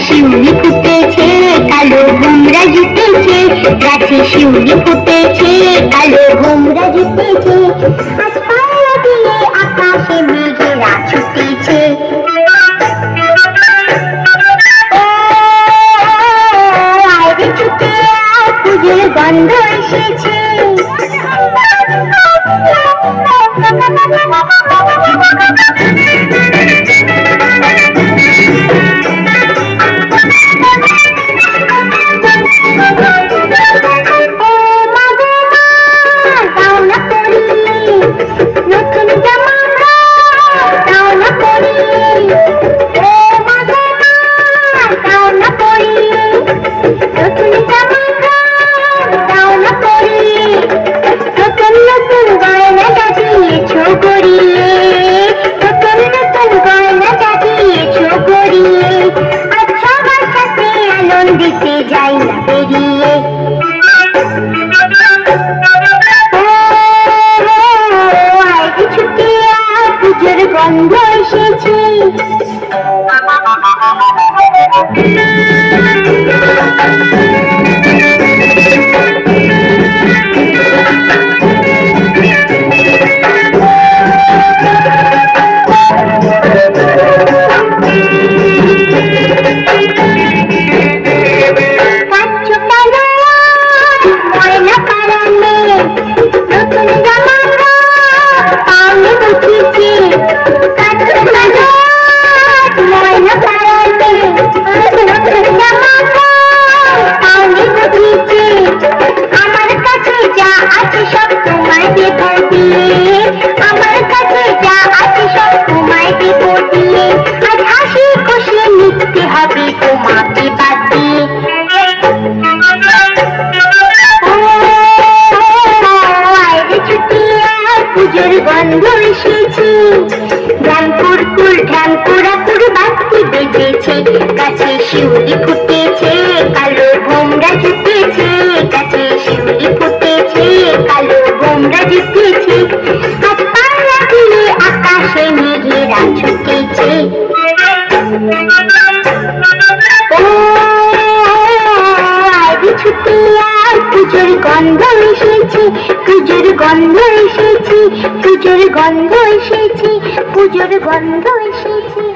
শিউলি ফুটেছে কালো ভোমরা জিতেছে, গাছে শিউলি ফুটেছে কালো ভোমরা জিতেছে, আজ পাল্লা দিয়ে আকাশে মেঘেরা ছুটেছে। আরে ছুটে আয় পুজোর গন্ধ এসেছে। গন্ধ এসেছে। পুজোর গন্ধ এসেছে, ঢ্যামপুর কুল ঢ্যামপুরা পুর বাতি বেজেছে, গাছে শিউলি ফুটেছে কালো ভোমরা জিতেছে, গাছে শিউলি ফুটেছে কালো ভোমরা জিতেছে, আজ পাল্লা দিয়ে আকাশে মেঘেরা ছুটেছে। ছুটে আয় পুজোর গন্ধ এসেছে, পুজোর গন্ধ এসেছে, পুজোর গন্ধ এসেছে, পুজোর গন্ধ এসেছে।